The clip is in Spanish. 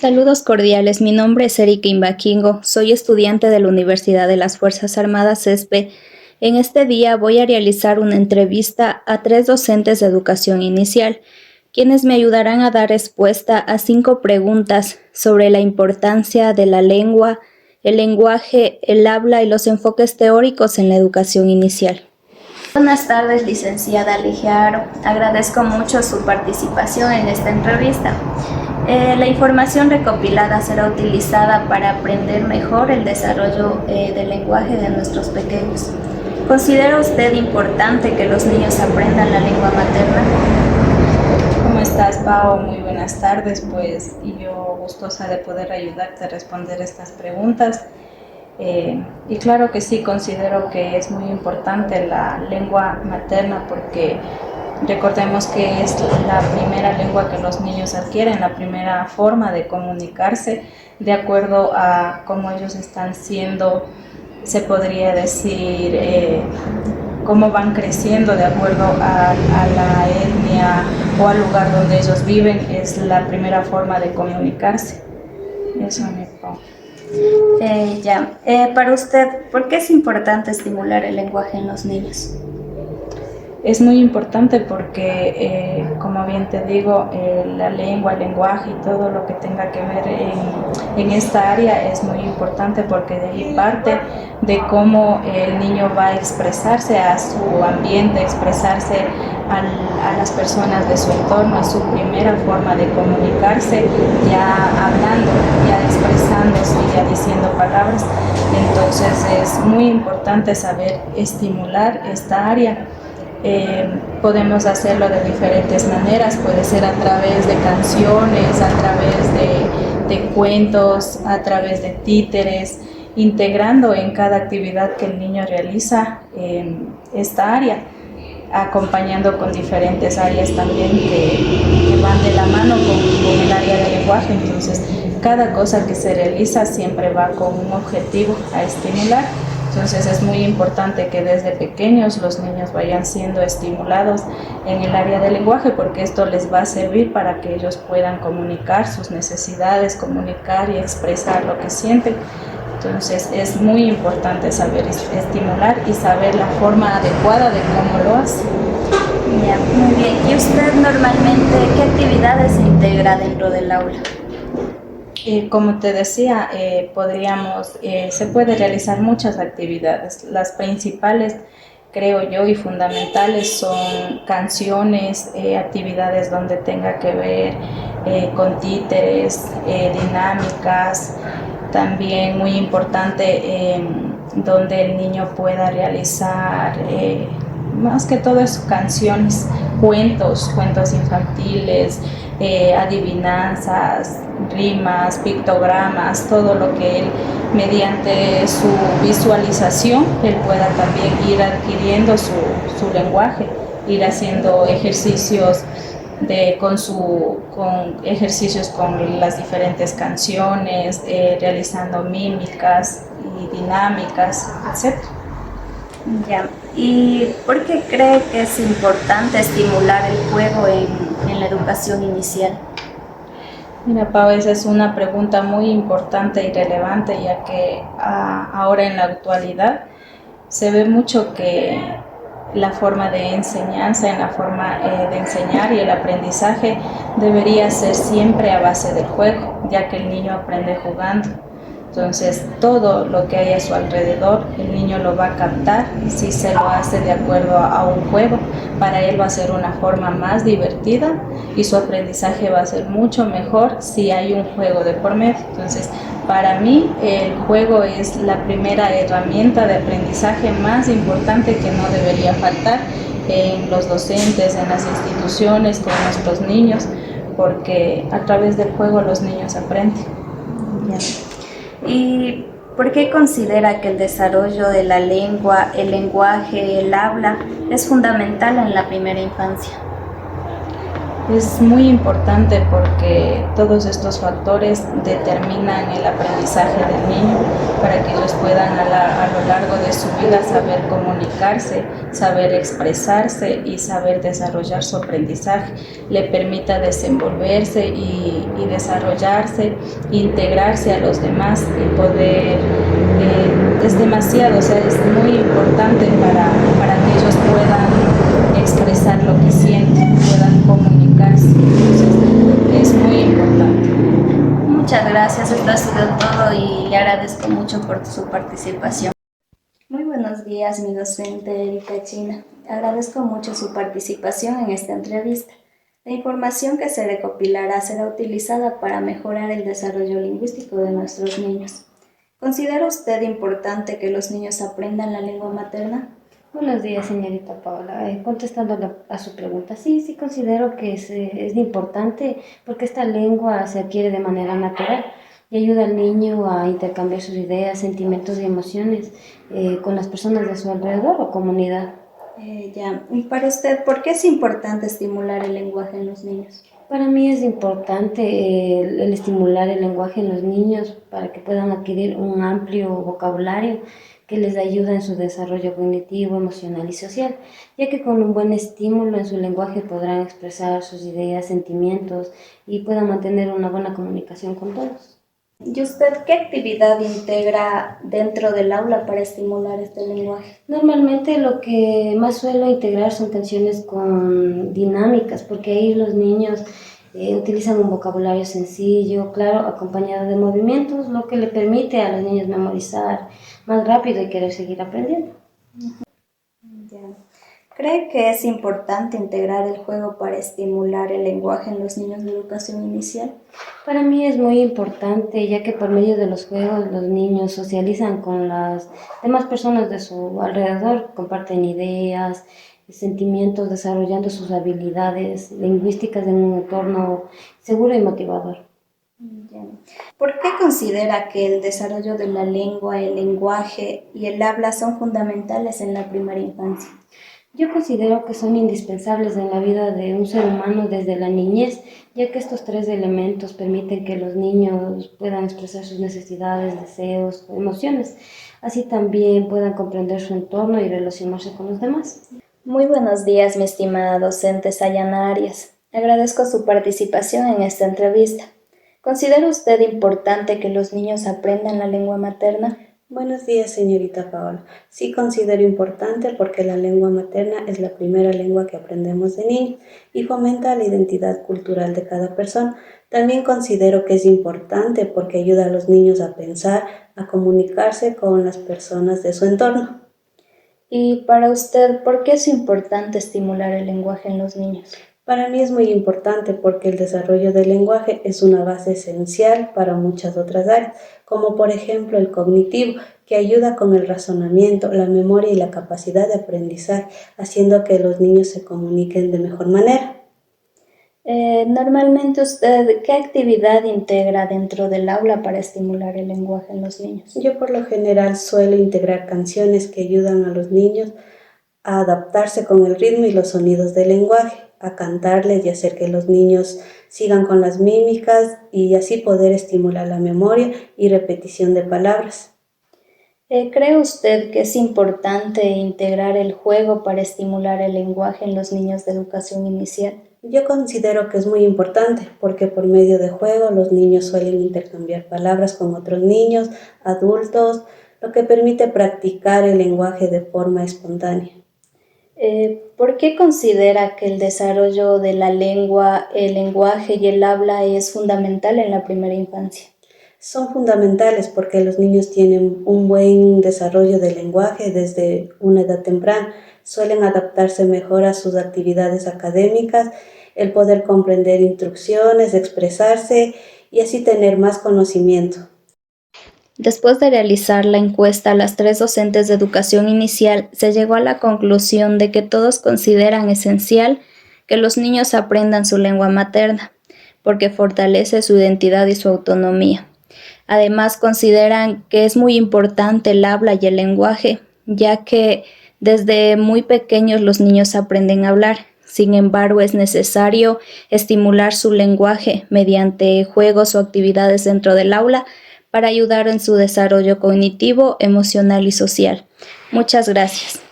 Saludos cordiales, mi nombre es Erika Imbaquingo, soy estudiante de la Universidad de las Fuerzas Armadas ESPE. En este día voy a realizar una entrevista a 3 docentes de educación inicial, quienes me ayudarán a dar respuesta a 5 preguntas sobre la importancia de la lengua, el lenguaje, el habla y los enfoques teóricos en la educación inicial. Buenas tardes, licenciada Ligia Aro. Agradezco mucho su participación en esta entrevista. La información recopilada será utilizada para aprender mejor el desarrollo del lenguaje de nuestros pequeños. ¿Considera usted importante que los niños aprendan la lengua materna? ¿Cómo estás, Pao? Muy buenas tardes, y yo gustosa de poder ayudarte a responder estas preguntas. Y claro que sí, considero que es muy importante la lengua materna porque recordemos que es la primera lengua que los niños adquieren, la primera forma de comunicarse de acuerdo a cómo ellos están siendo, se podría decir, cómo van creciendo de acuerdo a la etnia o al lugar donde ellos viven, es la primera forma de comunicarse. Eso me pongo. Para usted, ¿por qué es importante estimular el lenguaje en los niños? Es muy importante porque, como bien te digo, la lengua, el lenguaje y todo lo que tenga que ver en esta área es muy importante porque de ahí parte de cómo el niño va a expresarse a su ambiente, expresarse a las personas de su entorno, es su primera forma de comunicarse, ya hablando, ya expresándose, ya diciendo palabras. Entonces es muy importante saber estimular esta área. Podemos hacerlo de diferentes maneras, puede ser a través de canciones, a través de cuentos, a través de títeres, integrando en cada actividad que el niño realiza esta área, acompañando con diferentes áreas también que van de la mano con el área del lenguaje. Entonces, cada cosa que se realiza siempre va con un objetivo a estimular. Entonces es muy importante que desde pequeños los niños vayan siendo estimulados en el área del lenguaje porque esto les va a servir para que ellos puedan comunicar sus necesidades, comunicar y expresar lo que sienten. Entonces es muy importante saber estimular y saber la forma adecuada de cómo lo hace. Ya, muy bien. ¿Y usted normalmente qué actividades se integra dentro del aula? Como te decía, se puede realizar muchas actividades. Las principales, creo yo, y fundamentales son canciones, actividades donde tenga que ver con títeres, dinámicas, también muy importante donde el niño pueda realizar más que todo es canciones, cuentos infantiles, adivinanzas, rimas, pictogramas, todo lo que él mediante su visualización él pueda también ir adquiriendo su lenguaje, ir haciendo ejercicios ejercicios con las diferentes canciones, realizando mímicas y dinámicas, etc. Ya. ¿Y por qué cree que es importante estimular el juego en la educación inicial? Mira, Pau, esa es una pregunta muy importante y relevante, ya que ahora en la actualidad se ve mucho que la forma de enseñanza, en la forma de enseñar y el aprendizaje debería ser siempre a base del juego, ya que el niño aprende jugando. Entonces, todo lo que hay a su alrededor, el niño lo va a captar si se lo hace de acuerdo a un juego. Para él va a ser una forma más divertida y su aprendizaje va a ser mucho mejor si hay un juego de por medio. Entonces, para mí, el juego es la primera herramienta de aprendizaje más importante que no debería faltar en los docentes, en las instituciones, con nuestros niños, porque a través del juego los niños aprenden. Ya. ¿Y por qué considera que el desarrollo de la lengua, el lenguaje, el habla es fundamental en la primera infancia? Es muy importante porque todos estos factores determinan el aprendizaje del niño para que ellos puedan a lo largo de su vida saber comunicarse, saber expresarse y saber desarrollar su aprendizaje. Le permita desenvolverse y desarrollarse, integrarse a los demás y poder, es demasiado, o sea, es muy importante para que ellos puedan expresar lo que sienten, puedan comunicarse. Entonces, es muy importante. Muchas gracias, esto ha sido todo y le agradezco mucho por su participación. Muy buenos días, mi docente Erika China. Agradezco mucho su participación en esta entrevista. La información que se recopilará será utilizada para mejorar el desarrollo lingüístico de nuestros niños. ¿Considera usted importante que los niños aprendan la lengua materna? Buenos días, señorita Paola. Contestando a su pregunta, sí considero que es importante porque esta lengua se adquiere de manera natural y ayuda al niño a intercambiar sus ideas, sentimientos y emociones con las personas de su alrededor o comunidad. Y para usted, ¿por qué es importante estimular el lenguaje en los niños? Para mí es importante el estimular el lenguaje en los niños para que puedan adquirir un amplio vocabulario que les ayuda en su desarrollo cognitivo, emocional y social, ya que con un buen estímulo en su lenguaje podrán expresar sus ideas, sentimientos y puedan mantener una buena comunicación con todos. ¿Y usted qué actividad integra dentro del aula para estimular este lenguaje? Normalmente lo que más suelo integrar son canciones con dinámicas, porque ahí los niños utilizan un vocabulario sencillo, claro, acompañado de movimientos, lo que le permite a los niños memorizar más rápido y querer seguir aprendiendo. ¿Cree que es importante integrar el juego para estimular el lenguaje en los niños de educación inicial? Para mí es muy importante, ya que por medio de los juegos los niños socializan con las demás personas de su alrededor, comparten ideas, sentimientos, desarrollando sus habilidades lingüísticas en un entorno seguro y motivador. ¿Por qué considera que el desarrollo de la lengua, el lenguaje y el habla son fundamentales en la primera infancia? Yo considero que son indispensables en la vida de un ser humano desde la niñez, ya que estos tres elementos permiten que los niños puedan expresar sus necesidades, deseos, emociones, así también puedan comprender su entorno y relacionarse con los demás. Muy buenos días, mi estimada docente Sayana Arias. Agradezco su participación en esta entrevista. ¿Considera usted importante que los niños aprendan la lengua materna? Buenos días, señorita Paola. Sí considero importante porque la lengua materna es la primera lengua que aprendemos de niños y fomenta la identidad cultural de cada persona. También considero que es importante porque ayuda a los niños a pensar, a comunicarse con las personas de su entorno. Y para usted, ¿por qué es importante estimular el lenguaje en los niños? Para mí es muy importante porque el desarrollo del lenguaje es una base esencial para muchas otras áreas, como por ejemplo el cognitivo, que ayuda con el razonamiento, la memoria y la capacidad de aprendizaje, haciendo que los niños se comuniquen de mejor manera. Normalmente usted, ¿qué actividad integra dentro del aula para estimular el lenguaje en los niños? Yo por lo general suelo integrar canciones que ayudan a los niños a adaptarse con el ritmo y los sonidos del lenguaje, a cantarles y hacer que los niños sigan con las mímicas y así poder estimular la memoria y repetición de palabras. ¿Cree usted que es importante integrar el juego para estimular el lenguaje en los niños de educación inicial? Yo considero que es muy importante porque por medio de juego los niños suelen intercambiar palabras con otros niños, adultos, lo que permite practicar el lenguaje de forma espontánea. ¿Por qué considera que el desarrollo de la lengua, el lenguaje y el habla es fundamental en la primera infancia? Son fundamentales porque los niños tienen un buen desarrollo del lenguaje desde una edad temprana. Suelen adaptarse mejor a sus actividades académicas, el poder comprender instrucciones, expresarse y así tener más conocimiento. Después de realizar la encuesta a las 3 docentes de educación inicial, se llegó a la conclusión de que todos consideran esencial que los niños aprendan su lengua materna, porque fortalece su identidad y su autonomía. Además, consideran que es muy importante el habla y el lenguaje, ya que desde muy pequeños los niños aprenden a hablar. Sin embargo, es necesario estimular su lenguaje mediante juegos o actividades dentro del aula para ayudar en su desarrollo cognitivo, emocional y social. Muchas gracias.